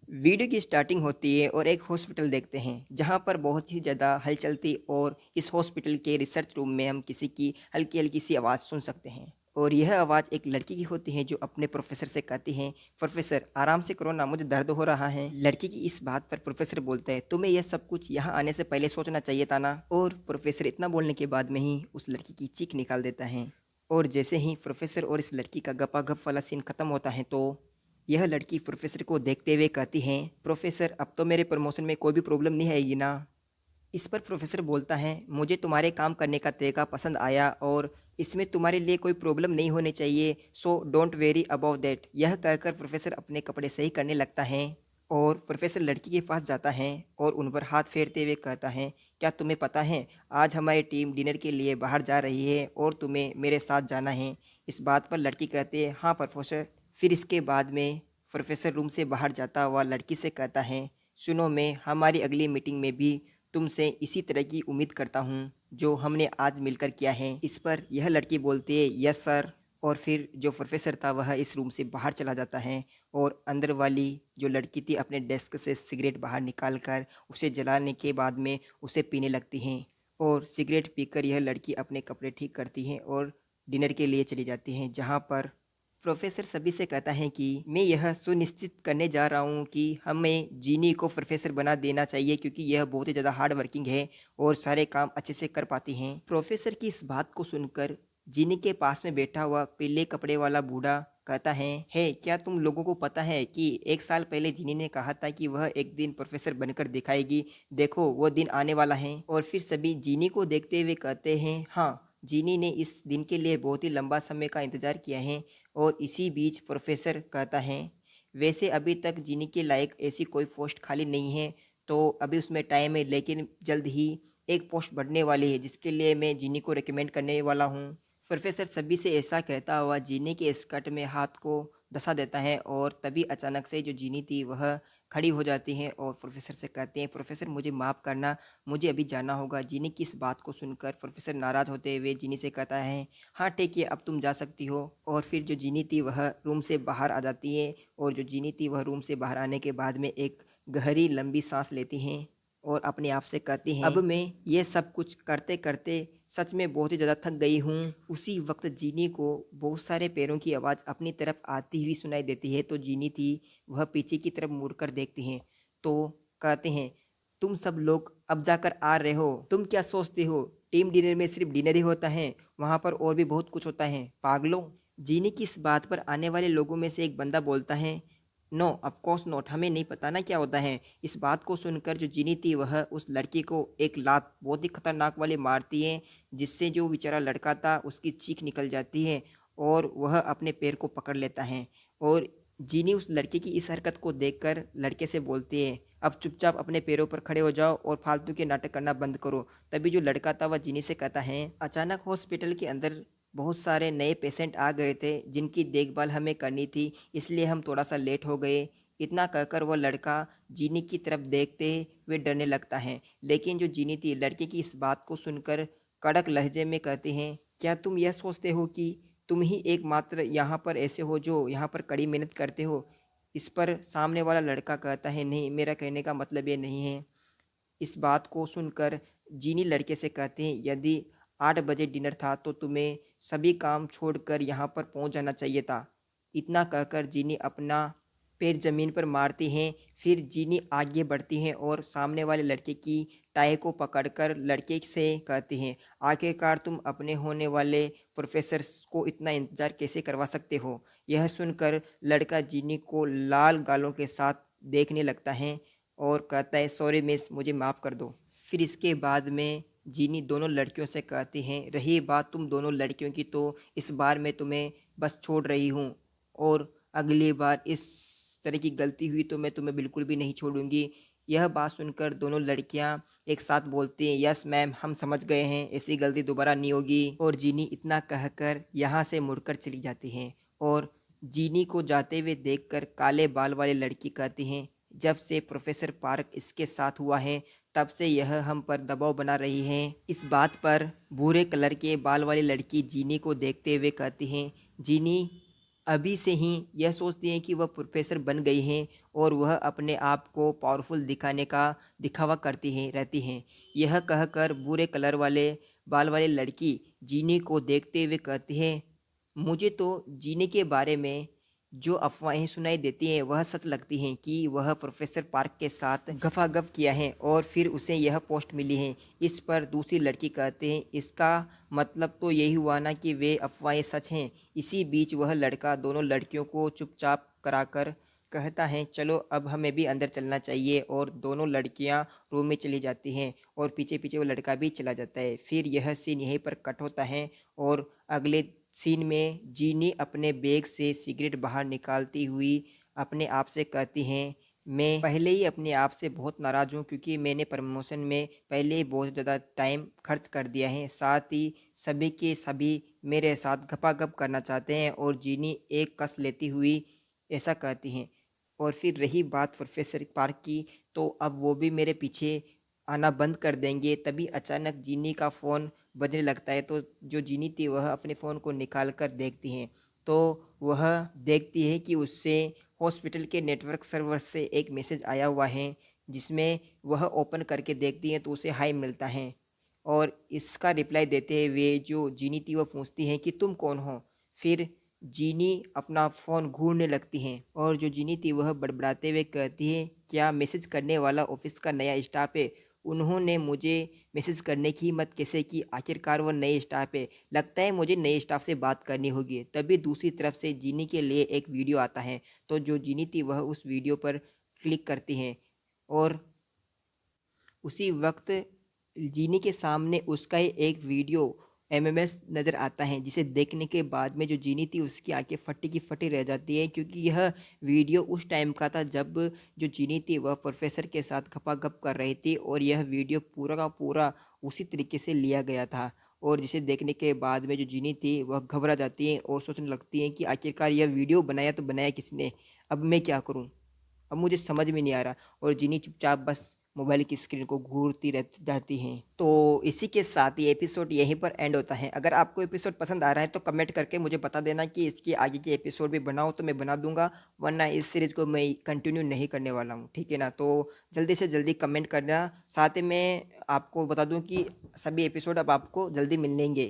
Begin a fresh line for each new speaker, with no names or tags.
Video की starting होती है और एक हॉस्पिटल देखते हैं जहां पर बहुत ही ज़्यादा हलचल थी और इस हॉस्पिटल के रिसर्च रूम में हम किसी की हल्की हल्की सी आवाज़ सुन सकते हैं। और यह आवाज़ एक लड़की की होती है जो अपने प्रोफेसर से कहती है, प्रोफेसर आराम से करो ना, मुझे दर्द हो रहा है। लड़की की इस बात पर प्रोफेसर बोलता है, तुम्हें यह सब कुछ यहाँ आने से पहले सोचना चाहिए था ना। और प्रोफेसर इतना बोलने के बाद में ही उस लड़की की चीख निकाल देता है। और जैसे ही प्रोफेसर और इस लड़की का गपागप वाला सीन खत्म होता है तो यह लड़की प्रोफेसर को देखते हुए कहती है, प्रोफेसर अब तो मेरे प्रमोशन में कोई भी प्रॉब्लम नहीं आएगी ना। इस पर प्रोफेसर बोलता है, मुझे तुम्हारे काम करने का तरीका पसंद आया और इसमें तुम्हारे लिए कोई प्रॉब्लम नहीं होनी चाहिए, so don't very about that. यह कहकर प्रोफेसर अपने कपड़े सही करने लगता है और प्रोफेसर लड़की के पास जाता है और उन पर हाथ फेरते हुए कहता है, क्या तुम्हें पता है आज हमारी टीम डिनर के लिए बाहर जा रही है और तुम्हें मेरे साथ जाना है। इस बात पर लड़की कहती है, हाँ प्रोफेसर। फिर इसके बाद में प्रोफेसर रूम से बाहर जाता हुआ लड़की से कहता है, सुनो, मैं हमारी अगली मीटिंग में भी तुमसे इसी तरह की उम्मीद करता हूँ जो हमने आज मिलकर किया है। इस पर यह लड़की बोलती है, यस सर। और फिर जो प्रोफेसर था वह इस रूम से बाहर चला जाता है और अंदर वाली जो लड़की थी अपने डेस्क से सिगरेट बाहर निकाल कर उसे जलाने के बाद में उसे पीने लगती हैं। और सिगरेट पीकर यह लड़की अपने कपड़े ठीक करती हैं और डिनर के लिए चली जाती हैं, जहाँ पर प्रोफेसर सभी से कहता है कि मैं यह सुनिश्चित करने जा रहा हूँ कि हमें जीनी को प्रोफेसर बना देना चाहिए क्योंकि यह बहुत ही ज़्यादा हार्ड वर्किंग है और सारे काम अच्छे से कर पाती हैं। प्रोफेसर की इस बात को सुनकर जीनी के पास में बैठा हुआ पीले कपड़े वाला बूढ़ा कहता है क्या तुम लोगों को पता है कि 1 साल पहले जीनी ने कहा था कि वह एक दिन प्रोफेसर बनकर दिखाएगी, देखो वो दिन आने वाला है। और फिर सभी जीनी को देखते हुए कहते हैं, हाँ, जीनी ने इस दिन के लिए बहुत ही लंबा समय का इंतज़ार किया है। और इसी बीच प्रोफेसर कहता है, वैसे अभी तक जीने के लायक ऐसी कोई पोस्ट खाली नहीं है, तो अभी उसमें टाइम है, लेकिन जल्द ही एक पोस्ट बढ़ने वाली है जिसके लिए मैं जीनी को रिकमेंड करने वाला हूँ। प्रोफेसर सभी से ऐसा कहता हुआ जीनी के स्कर्ट में हाथ को धसा देता है और तभी अचानक से जो जीनी थी वह खड़ी हो जाती हैं और प्रोफेसर से कहते हैं, प्रोफेसर मुझे माफ़ करना, मुझे अभी जाना होगा। जीनी की इस बात को सुनकर प्रोफेसर नाराज़ होते हुए जीनी से कहता है, हाँ ठीक है, अब तुम जा सकती हो। और फिर जो जीनी थी वह रूम से बाहर आ जाती है और जो जीनी थी वह रूम से बाहर आने के बाद में एक गहरी लंबी सांस लेती हैं और अपने आप से कहती हैं, अब मैं ये सब कुछ करते करते सच में बहुत ही ज़्यादा थक गई हूँ। उसी वक्त जीनी को बहुत सारे पैरों की आवाज़ अपनी तरफ आती हुई सुनाई देती है, तो जीनी थी वह पीछे की तरफ मुड़कर देखती हैं तो कहते हैं, तुम सब लोग अब जाकर आ रहे हो, तुम क्या सोचते हो टीम डिनर में सिर्फ डिनर ही होता है, वहाँ पर और भी बहुत कुछ होता है पागलों। जीनी की इस बात पर आने वाले लोगों में से एक बंदा बोलता है, नो ऑफ कोर्स नॉट, हमें नहीं पता ना क्या होता है। इस बात को सुनकर जो जीनी थी वह उस लड़की को एक लात बहुत ही खतरनाक वाली मारती है, जिससे जो बेचारा लड़का था उसकी चीख निकल जाती है और वह अपने पैर को पकड़ लेता है। और जीनी उस लड़के की इस हरकत को देखकर लड़के से बोलती है, अब चुपचाप अपने पैरों पर खड़े हो जाओ और फालतू के नाटक करना बंद करो। तभी जो लड़का था वह जीनी से कहता है, अचानक हॉस्पिटल के अंदर बहुत सारे नए पेशेंट आ गए थे जिनकी देखभाल हमें करनी थी, इसलिए हम थोड़ा सा लेट हो गए। इतना कहकर वह लड़का जीनी की तरफ देखते हुए डरने लगता है, लेकिन जो जीनी थी लड़के की इस बात को सुनकर कड़क लहजे में कहती हैं, क्या तुम यह सोचते हो कि तुम ही एकमात्र यहाँ पर ऐसे हो जो यहाँ पर कड़ी मेहनत करते हो। इस पर सामने वाला लड़का कहता है, नहीं, मेरा कहने का मतलब ये नहीं है। इस बात को सुनकर जीनी लड़के से कहते हैं, यदि 8 बजे डिनर था तो तुम्हें सभी काम छोड़कर यहाँ पर पहुँच जाना चाहिए था। इतना कहकर जीनी अपना पैर जमीन पर मारती हैं। फिर जीनी आगे बढ़ती हैं और सामने वाले लड़के की टाई को पकड़कर लड़के से कहती हैं, आखिरकार तुम अपने होने वाले प्रोफेसर को इतना इंतजार कैसे करवा सकते हो। यह सुनकर लड़का जीनी को लाल गालों के साथ देखने लगता है और कहता है, सॉरी मिस, मुझे माफ़ कर दो। फिर इसके बाद में जीनी दोनों लड़कियों से कहती हैं, रही बात तुम दोनों लड़कियों की तो इस बार मैं तुम्हें बस छोड़ रही हूँ और अगली बार इस तरह की गलती हुई तो मैं तुम्हें बिल्कुल भी नहीं छोड़ूंगी। यह बात सुनकर दोनों लड़कियां एक साथ बोलती हैं, यस मैम, हम समझ गए हैं, ऐसी गलती दोबारा नहीं होगी। और जीनी इतना कहकर यहाँ से मुड़कर चली जाती हैं और जीनी को जाते हुए देखकर काले बाल वाली लड़की कहती हैं, जब से प्रोफेसर पार्क इसके साथ हुआ है तब से यह हम पर दबाव बना रही है। इस बात पर भूरे कलर के बाल वाली लड़की जीनी को देखते हुए कहती हैं, जीनी अभी से ही यह सोचती हैं कि वह प्रोफेसर बन गई हैं और वह अपने आप को पावरफुल दिखाने का दिखावा करती हैं रहती हैं। यह कहकर बुरे कलर वाले बाल वाली लड़की जीनी को देखते हुए कहती है, मुझे तो जीनी के बारे में जो अफवाहें सुनाई देती हैं वह सच लगती हैं कि वह प्रोफेसर पार्क के साथ गफागप किया है और फिर उसे यह पोस्ट मिली है। इस पर दूसरी लड़की कहते हैं, इसका मतलब तो यही हुआ ना कि वे अफवाहें सच हैं। इसी बीच वह लड़का दोनों लड़कियों को चुपचाप कराकर कहता है, चलो अब हमें भी अंदर चलना चाहिए, और दोनों लड़कियां रूम में चली जाती हैं और पीछे पीछे वो लड़का भी चला जाता है। फिर यह सीन यहीं पर कट होता है और अगले सीन में जीनी अपने बैग से सिगरेट बाहर निकालती हुई अपने आप से कहती हैं, मैं पहले ही अपने आप से बहुत नाराज़ हूँ क्योंकि मैंने प्रमोशन में पहले ही बहुत ज़्यादा टाइम खर्च कर दिया है। साथ ही सभी के सभी मेरे साथ गपागप करना चाहते हैं। और जीनी एक कस लेती हुई ऐसा कहती हैं। और फिर रही बात प्रोफेसर पार्क की, तो अब वो भी मेरे पीछे आना बंद कर देंगे। तभी अचानक जीनी का फ़ोन बजने लगता है, तो जो जीनी थी वह अपने फ़ोन को निकाल कर देखती हैं, तो वह देखती है कि उससे हॉस्पिटल के नेटवर्क सर्वर से एक मैसेज आया हुआ है, जिसमें वह ओपन करके देखती है तो उसे हाय मिलता है। और इसका रिप्लाई देते हुए जो जीनी थी वह पूछती है कि तुम कौन हो। फिर जीनी अपना फ़ोन घूरने लगती हैं और जो जीनी थी वह बड़बड़ाते हुए कहती है, क्या मैसेज करने वाला ऑफिस का नया स्टाफ है? उन्होंने मुझे मैसेज करने की हिम्मत कैसे की? आखिरकार वो नए स्टाफ है, लगता है मुझे नए स्टाफ से बात करनी होगी। तभी दूसरी तरफ से जीनी के लिए एक वीडियो आता है, तो जो जीनी थी वह उस वीडियो पर क्लिक करती हैं और उसी वक्त जीनी के सामने उसका ही एक वीडियो एमएमएस नज़र आता है, जिसे देखने के बाद में जो जीनी थी उसकी आंखें फटी की फटी रह जाती है, क्योंकि यह वीडियो उस टाइम का था जब जो जीनी थी वह प्रोफेसर के साथ गपागप कर रही थी, और यह वीडियो पूरा का पूरा उसी तरीके से लिया गया था। और जिसे देखने के बाद में जो जीनी थी वह घबरा जाती है और सोचने लगती है कि आखिरकार यह वीडियो बनाया तो बनाया किसने, अब मैं क्या करूं, अब मुझे समझ में नहीं आ रहा। और जिनी चुपचाप बस मोबाइल की स्क्रीन को घूरती रह जाती हैं। तो इसी के साथ ये एपिसोड यहीं पर एंड होता है। अगर आपको एपिसोड पसंद आ रहा है तो कमेंट करके मुझे बता देना कि इसके आगे के एपिसोड भी बनाओ, तो मैं बना दूंगा, वरना इस सीरीज़ को मैं कंटिन्यू नहीं करने वाला हूँ, ठीक है ना। तो जल्दी से जल्दी कमेंट करना। साथ ही मैं आपको बता दूँ कि सभी एपिसोड अब आपको जल्दी मिलेंगे।